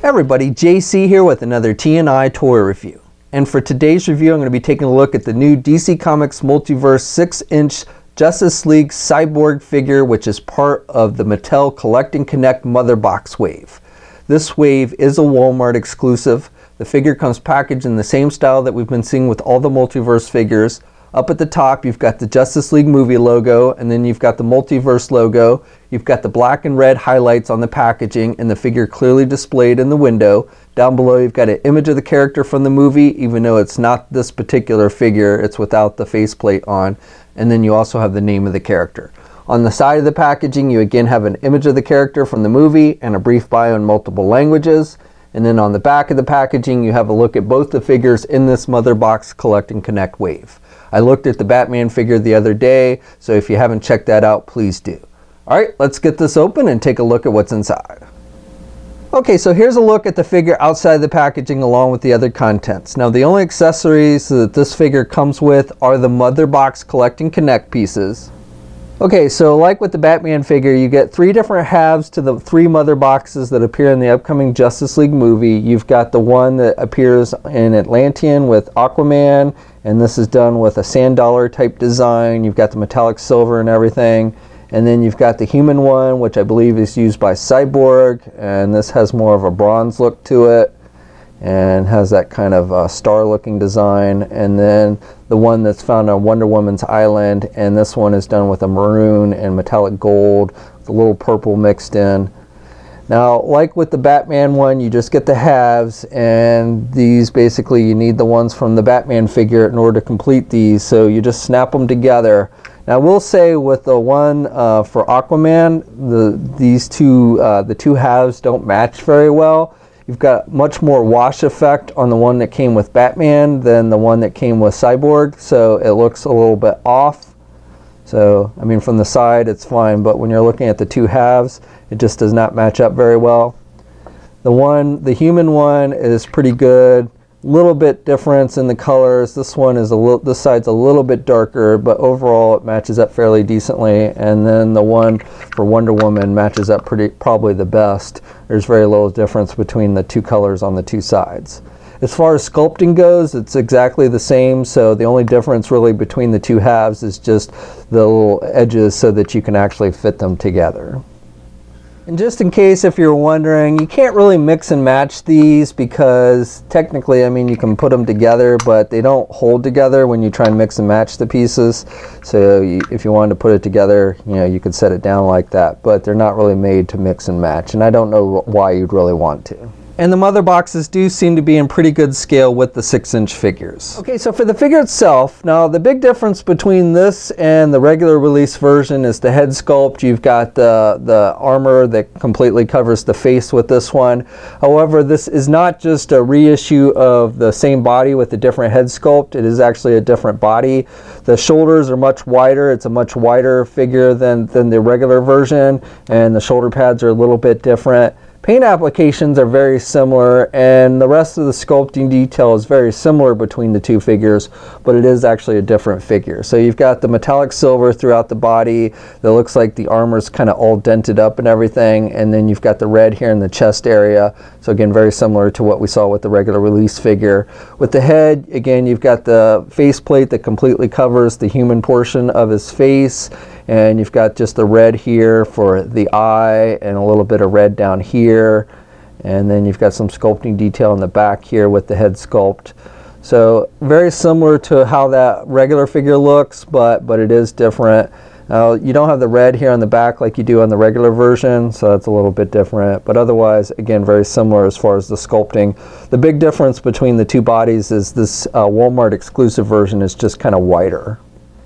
Everybody, JC here with another T&I toy review. And for today's review, I'm going to be taking a look at the new DC Comics Multiverse 6-inch Justice League Cyborg figure, which is part of the Mattel Collect and Connect Mother Box wave. This wave is a Walmart exclusive. The figure comes packaged in the same style that we've been seeing with all the Multiverse figures. Up at the top, you've got the Justice League movie logo, and then you've got the Multiverse logo. You've got the black and red highlights on the packaging and the figure clearly displayed in the window. Down below, you've got an image of the character from the movie, even though it's not this particular figure, it's without the faceplate on. And then you also have the name of the character. On the side of the packaging, you again have an image of the character from the movie and a brief bio in multiple languages. And then on the back of the packaging, you have a look at both the figures in this Mother Box Collect and Connect wave. I looked at the Batman figure the other day, so if you haven't checked that out, please do. Alright, let's get this open and take a look at what's inside. Okay, so here's a look at the figure outside the packaging along with the other contents. Now, the only accessories that this figure comes with are the Mother Box Collect and Connect pieces. Okay, so like with the Batman figure, you get three different halves to the three Mother Boxes that appear in the upcoming Justice League movie. You've got the one that appears in Atlantean with Aquaman, and this is done with a sand dollar type design. You've got the metallic silver and everything. And then you've got the human one, which I believe is used by Cyborg, and this has more of a bronze look to it and has that kind of star looking design. And then the one that's found on Wonder Woman's island, and this one is done with a maroon and metallic gold with a little purple mixed in. Now, like with the Batman one, you just get the halves, and these basically you need the ones from the Batman figure in order to complete these, so you just snap them together. Now, I will say with the one for Aquaman, the two halves don't match very well. You've got much more wash effect on the one that came with Batman than the one that came with Cyborg, so it looks a little bit off. So, I mean, from the side it's fine, but when you're looking at the two halves, it just does not match up very well. The human one is pretty good. Little bit difference in the colors. This one is this side's a little bit darker, but overall it matches up fairly decently. And then the one for Wonder Woman matches up probably the best. There's very little difference between the two colors on the two sides. As far as sculpting goes, it's exactly the same, so the only difference really between the two halves is just the little edges so that you can actually fit them together. And just in case if you're wondering, you can't really mix and match these because technically, I mean, you can put them together, but they don't hold together when you try and mix and match the pieces. So if you wanted to put it together, you know, you could set it down like that, but they're not really made to mix and match, and I don't know why you'd really want to. And the Mother Boxes do seem to be in pretty good scale with the 6-inch figures. Okay, so for the figure itself, now the big difference between this and the regular release version is the head sculpt. You've got the armor that completely covers the face with this one. However, this is not just a reissue of the same body with a different head sculpt. It is actually a different body. The shoulders are much wider. It's a much wider figure than the regular version, and the shoulder pads are a little bit different. Paint applications are very similar, and the rest of the sculpting detail is very similar between the two figures, but it is actually a different figure. So you've got the metallic silver throughout the body that looks like the armor's kind of all dented up and everything, and then you've got the red here in the chest area. So again, very similar to what we saw with the regular release figure. With the head, again, you've got the faceplate that completely covers the human portion of his face, and you've got just the red here for the eye and a little bit of red down here, and then you've got some sculpting detail in the back here with the head sculpt. So very similar to how that regular figure looks, but it is different. Now, you don't have the red here on the back like you do on the regular version, so that's a little bit different, but otherwise, again, very similar as far as the sculpting. The big difference between the two bodies is this Walmart exclusive version is just kind of wider.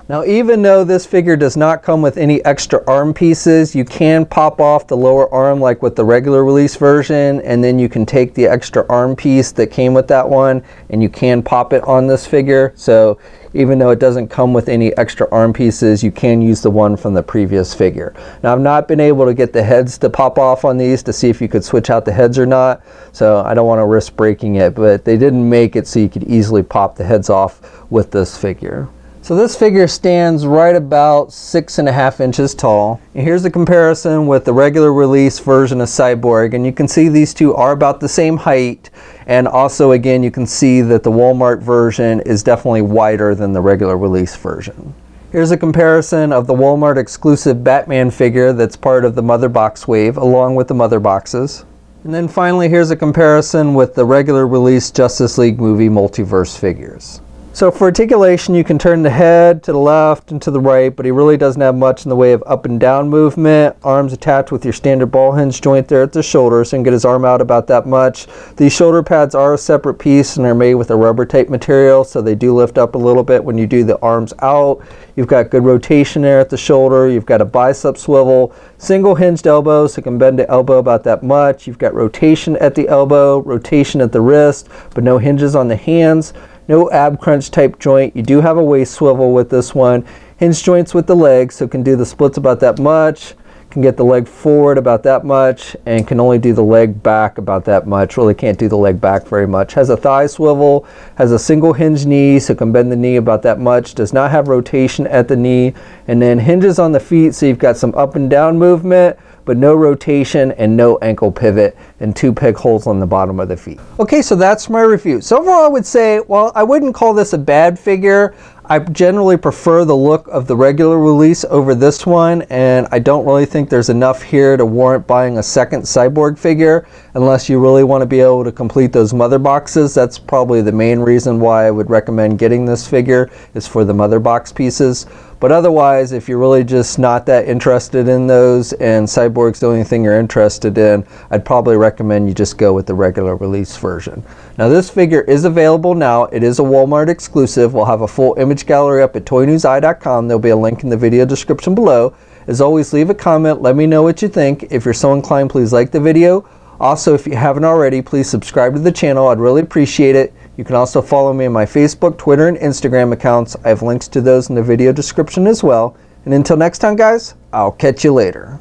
Now, even though this figure does not come with any extra arm pieces, you can pop off the lower arm like with the regular release version, and then you can take the extra arm piece that came with that one and you can pop it on this figure. So even though it doesn't come with any extra arm pieces, you can use the one from the previous figure. Now, I've not been able to get the heads to pop off on these to see if you could switch out the heads or not, so I don't want to risk breaking it, but they didn't make it so you could easily pop the heads off with this figure. So this figure stands right about 6.5 inches tall. And here's a comparison with the regular release version of Cyborg, and you can see these two are about the same height, and also again you can see that the Walmart version is definitely wider than the regular release version. Here's a comparison of the Walmart exclusive Batman figure that's part of the Mother Box wave along with the Mother Boxes. And then finally here's a comparison with the regular release Justice League movie Multiverse figures. So for articulation, you can turn the head to the left and to the right, but he really doesn't have much in the way of up and down movement. Arms attached with your standard ball hinge joint there at the shoulder, so you can get his arm out about that much. These shoulder pads are a separate piece and they're made with a rubber type material, so they do lift up a little bit when you do the arms out. You've got good rotation there at the shoulder. You've got a bicep swivel, single hinged elbow, so you can bend the elbow about that much. You've got rotation at the elbow, rotation at the wrist, but no hinges on the hands. No ab crunch type joint. You do have a waist swivel with this one. Hinge joints with the legs, so can do the splits about that much. Can get the leg forward about that much, and can only do the leg back about that much. Really can't do the leg back very much. Has a thigh swivel, has a single hinge knee, so can bend the knee about that much. Does not have rotation at the knee, and then hinges on the feet, so you've got some up and down movement, but no rotation and no ankle pivot, and 2 peg holes on the bottom of the feet. Okay, so that's my review. So overall I would say, well, I wouldn't call this a bad figure. I generally prefer the look of the regular release over this one, and I don't really think there's enough here to warrant buying a second Cyborg figure unless you really want to be able to complete those Mother Boxes. That's probably the main reason why I would recommend getting this figure, is for the Mother Box pieces. But otherwise, if you're really just not that interested in those and Cyborg's the only thing you're interested in, I'd probably recommend you just go with the regular release version. Now this figure is available now. It is a Walmart exclusive. We'll have a full image gallery up at toynewseye.com. There'll be a link in the video description below. As always, leave a comment. Let me know what you think. If you're so inclined, please like the video. Also, if you haven't already, please subscribe to the channel. I'd really appreciate it. You can also follow me on my Facebook, Twitter, and Instagram accounts. I have links to those in the video description as well. And until next time, guys, I'll catch you later.